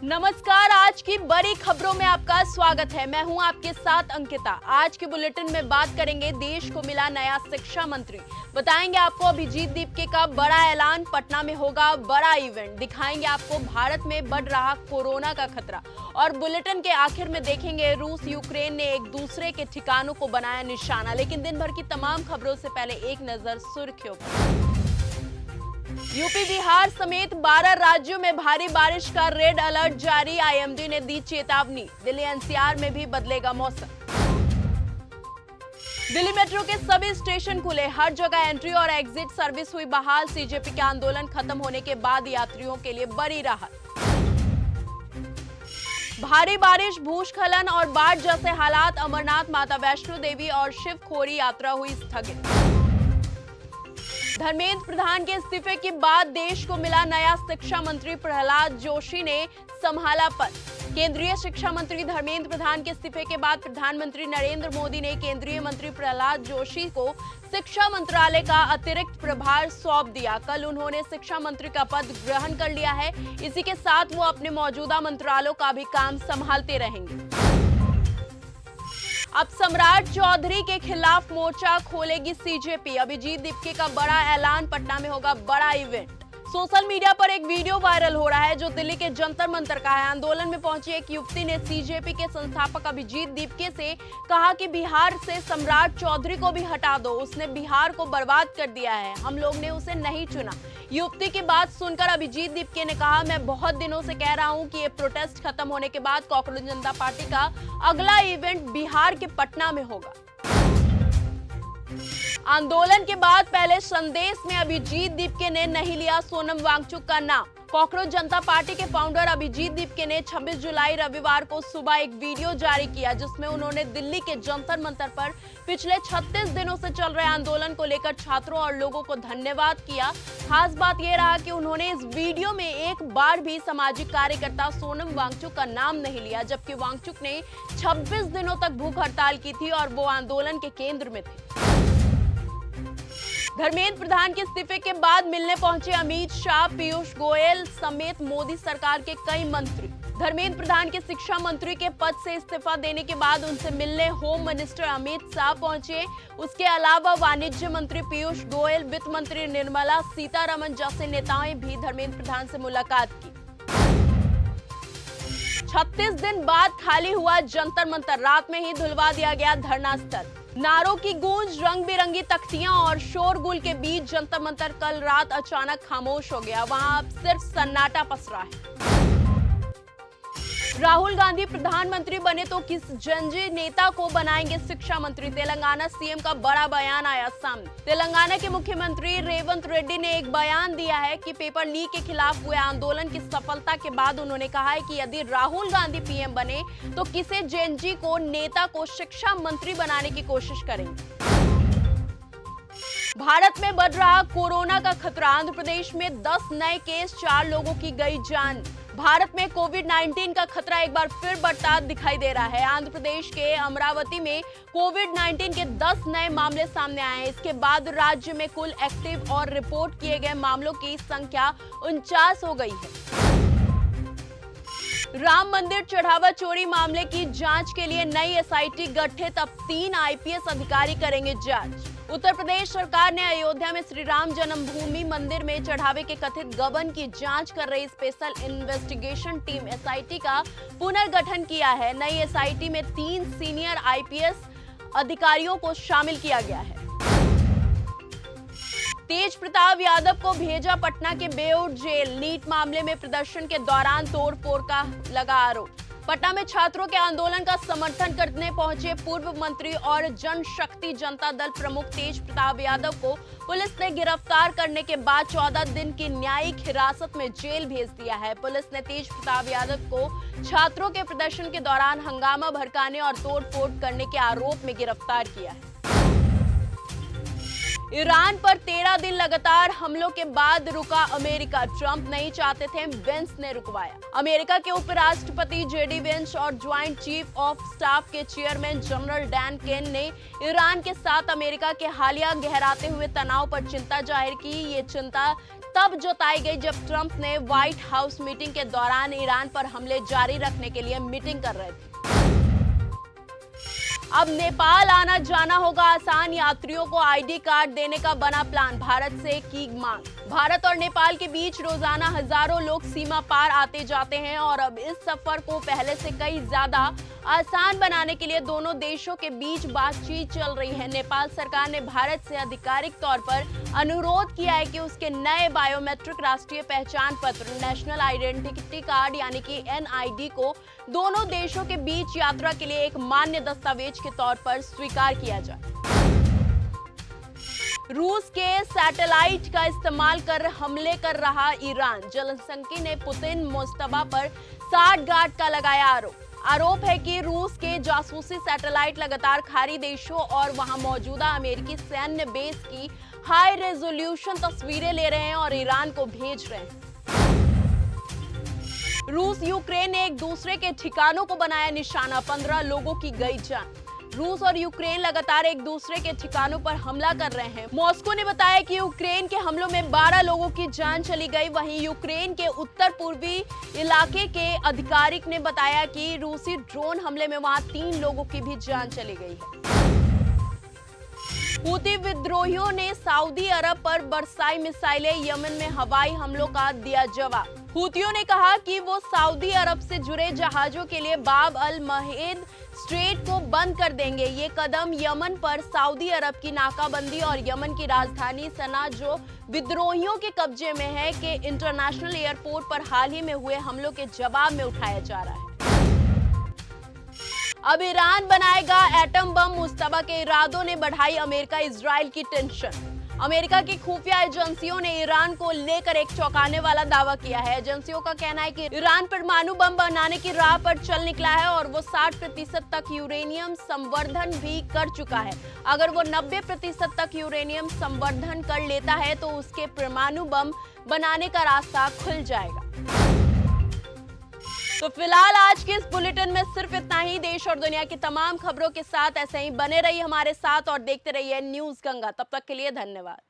नमस्कार। आज की बड़ी खबरों में आपका स्वागत है। मैं हूं आपके साथ अंकिता। आज के बुलेटिन में बात करेंगे देश को मिला नया शिक्षा मंत्री, बताएंगे आपको अभिजीत दीपके का बड़ा ऐलान, पटना में होगा बड़ा इवेंट, दिखाएंगे आपको भारत में बढ़ रहा कोरोना का खतरा और बुलेटिन के आखिर में देखेंगे रूस यूक्रेन ने एक दूसरे के ठिकानों को बनाया निशाना। लेकिन दिन भर की तमाम खबरों से पहले एक नजर सुर्खियों पर। यूपी बिहार समेत 12 राज्यों में भारी बारिश का रेड अलर्ट जारी, आईएमडी ने दी चेतावनी। दिल्ली एनसीआर में भी बदलेगा मौसम। दिल्ली मेट्रो के सभी स्टेशन खुले, हर जगह एंट्री और एग्जिट सर्विस हुई बहाल। सीजेपी के आंदोलन खत्म होने के बाद यात्रियों के लिए बड़ी राहत। भारी बारिश, भूस्खलन और बाढ़ जैसे हालात, अमरनाथ, माता वैष्णो देवी और शिव खोरी यात्रा हुई स्थगित। धर्मेंद्र प्रधान के इस्तीफे के बाद देश को मिला नया शिक्षा मंत्री, प्रहलाद जोशी ने संभाला पद। केंद्रीय शिक्षा मंत्री धर्मेंद्र प्रधान के इस्तीफे के बाद प्रधानमंत्री नरेंद्र मोदी ने केंद्रीय मंत्री प्रहलाद जोशी को शिक्षा मंत्रालय का अतिरिक्त प्रभार सौंप दिया। कल उन्होंने शिक्षा मंत्री का पद ग्रहण कर लिया है। इसी के साथ वो अपने मौजूदा मंत्रालयों का भी काम संभालते रहेंगे। अब सम्राट चौधरी के खिलाफ मोर्चा खोलेगी सीजेपी, अभिजीत दीपके का बड़ा ऐलान, पटना में होगा बड़ा इवेंट। सोशल मीडिया पर एक वीडियो वायरल हो रहा है जो दिल्ली के जंतर मंतर का है। आंदोलन में पहुंची एक युवती ने सीजेपी के संस्थापक अभिजीत दीपके से कहा कि बिहार से सम्राट चौधरी को भी हटा दो, उसने बिहार को बर्बाद कर दिया है, हम लोग ने उसे नहीं चुना। युवती की बात सुनकर अभिजीत दीपके ने कहा, मैं बहुत दिनों से कह रहा हूं कि ये प्रोटेस्ट खत्म होने के बाद कॉकरोच जनता पार्टी का अगला इवेंट बिहार के पटना में होगा। आंदोलन के बाद पहले संदेश में अभिजीत दीपके ने नहीं लिया सोनम वांगचुक का नाम। कॉकरोच जनता पार्टी के फाउंडर अभिजीत दीपके ने 26 जुलाई रविवार को सुबह एक वीडियो जारी किया जिसमें उन्होंने दिल्ली के जंतर मंतर पर पिछले 36 दिनों से चल रहे आंदोलन को लेकर छात्रों और लोगों को धन्यवाद किया। खास बात यह रहा कि उन्होंने इस वीडियो में एक बार भी सामाजिक कार्यकर्ता सोनम वांगचुक का नाम नहीं लिया, जबकि वांगचुक ने 26 दिनों तक भूख हड़ताल की थी और वो आंदोलन के केंद्र में थे। धर्मेंद्र प्रधान के इस्तीफे के बाद मिलने पहुंचे अमित शाह, पीयूष गोयल समेत मोदी सरकार के कई मंत्री। धर्मेंद्र प्रधान के शिक्षा मंत्री के पद से इस्तीफा देने के बाद उनसे मिलने होम मिनिस्टर अमित शाह पहुंचे। उसके अलावा वाणिज्य मंत्री पीयूष गोयल, वित्त मंत्री निर्मला सीतारमण जैसे नेताओं भी धर्मेंद्र प्रधान से मुलाकात की। 36 दिन बाद खाली हुआ जंतर मंतर, रात में ही धुलवा दिया गया धरना स्थल। नारों की गूंज, रंग बिरंगी तख्तियां और शोरगुल के बीच जंतर मंतर कल रात अचानक खामोश हो गया। वहां अब सिर्फ सन्नाटा पसरा है। राहुल गांधी प्रधानमंत्री बने तो किस जंजी नेता को बनाएंगे शिक्षा मंत्री, तेलंगाना सीएम का बड़ा बयान आया सामने। तेलंगाना के मुख्यमंत्री रेवंत रेड्डी ने एक बयान दिया है कि पेपर लीक के खिलाफ हुए आंदोलन की सफलता के बाद उन्होंने कहा है कि यदि राहुल गांधी पीएम बने तो किसे जेनजी को नेता को शिक्षा मंत्री बनाने की कोशिश करेंगे। भारत में बढ़ रहा कोरोना का खतरा, आंध्र प्रदेश में 10 नए केस, 4 लोगों की गई जान। भारत में कोविड-19 का खतरा एक बार फिर बढ़ता दिखाई दे रहा है। आंध्र प्रदेश के अमरावती में कोविड-19 के 10 नए मामले सामने आए हैं। इसके बाद राज्य में कुल एक्टिव और रिपोर्ट किए गए मामलों की संख्या 49 हो गई है। राम मंदिर चढ़ावा चोरी मामले की जांच के लिए नई एसआईटी गठित, अब 3 आईपीएस अधिकारी करेंगे जांच। उत्तर प्रदेश सरकार ने अयोध्या में श्री राम जन्मभूमि मंदिर में चढ़ावे के कथित गबन की जांच कर रही स्पेशल इन्वेस्टिगेशन टीम एसआईटी का पुनर्गठन किया है। नई एसआईटी में 3 सीनियर आईपीएस अधिकारियों को शामिल किया गया है। तेज प्रताप यादव को भेजा पटना के बेऊर जेल, नीट मामले में प्रदर्शन के दौरान तोड़फोड़ का लगा आरोप। पटना में छात्रों के आंदोलन का समर्थन करने पहुंचे पूर्व मंत्री और जनशक्ति जनता दल प्रमुख तेज प्रताप यादव को पुलिस ने गिरफ्तार करने के बाद 14 दिन की न्यायिक हिरासत में जेल भेज दिया है। पुलिस ने तेज प्रताप यादव को छात्रों के प्रदर्शन के दौरान हंगामा भड़काने और तोड़फोड़ करने के आरोप में गिरफ्तार किया है। ईरान पर 13 दिन लगातार हमलों के बाद रुका अमेरिका, ट्रंप नहीं चाहते थे, वेंस ने रुकवाया। अमेरिका के उपराष्ट्रपति जेडी वेंस और ज्वाइंट चीफ ऑफ स्टाफ के चेयरमैन जनरल डैन केन ने ईरान के साथ अमेरिका के हालिया गहराते हुए तनाव पर चिंता जाहिर की। ये चिंता तब जताई गई जब ट्रंप ने व्हाइट हाउस मीटिंग के दौरान ईरान पर हमले जारी रखने के लिए मीटिंग कर रहे थे। अब नेपाल आना जाना होगा आसान, यात्रियों को आईडी कार्ड देने का बना प्लान, भारत से की मांग। भारत और नेपाल के बीच रोजाना हजारों लोग सीमा पार आते जाते हैं और अब इस सफर को पहले से कई ज्यादा आसान बनाने के लिए दोनों देशों के बीच बातचीत चल रही है। नेपाल सरकार ने भारत से आधिकारिक तौर पर अनुरोध किया है कि उसके नए बायोमेट्रिक राष्ट्रीय पहचान पत्र नेशनल आइडेंटिटी कार्ड यानी कि एनआईडी को दोनों देशों के बीच यात्रा के लिए एक मान्य दस्तावेज के तौर पर स्वीकार किया जाए। रूस के सैटेलाइट का इस्तेमाल कर हमले कर रहा ईरान, जेलेंस्की ने पुतिन मुस्तफा पर साठगांठ का लगाया आरोप है कि रूस के जासूसी सैटेलाइट लगातार खाड़ी देशों और वहां मौजूदा अमेरिकी सैन्य बेस की हाई रेजोल्यूशन तस्वीरें ले रहे हैं और ईरान को भेज रहे हैं। रूस यूक्रेन ने एक दूसरे के ठिकानों को बनाया निशाना, 15 लोगों की गई जान। रूस और यूक्रेन लगातार एक दूसरे के ठिकानों पर हमला कर रहे हैं। मॉस्को ने बताया कि यूक्रेन के हमलों में 12 लोगों की जान चली गई। वहीं यूक्रेन के उत्तर पूर्वी इलाके के आधिकारिक ने बताया कि रूसी ड्रोन हमले में वहां 3 लोगों की भी जान चली गई है। हूती विद्रोहियों ने सऊदी अरब पर बरसाई मिसाइलें, यमन में हवाई हमलों का दिया जवाब। हूतियों ने कहा कि वो सऊदी अरब से जुड़े जहाजों के लिए बाब अल महेद स्ट्रेट को बंद कर देंगे। ये कदम यमन पर सऊदी अरब की नाकाबंदी और यमन की राजधानी सना जो विद्रोहियों के कब्जे में है के इंटरनेशनल एयरपोर्ट पर हाल ही में हुए हमलों के जवाब में उठाया जा रहा है। अब ईरान बनाएगा एटम बम, मुस्तफा के इरादों ने बढ़ाई अमेरिका इजराइल की टेंशन। अमेरिका की खुफिया एजेंसियों ने ईरान को लेकर एक चौंकाने वाला दावा किया है। एजेंसियों का कहना है कि ईरान परमाणु बम बनाने की राह पर चल निकला है और वो 60% तक यूरेनियम संवर्धन भी कर चुका है। अगर वो 90% तक यूरेनियम संवर्धन कर लेता है तो उसके परमाणु बम बनाने का रास्ता खुल जाएगा। तो फिलहाल आज के इस बुलेटिन में सिर्फ इतना ही। देश और दुनिया की तमाम खबरों के साथ ऐसे ही बने रहिए हमारे साथ और देखते रहिए न्यूज़ गंगा। तब तक के लिए धन्यवाद।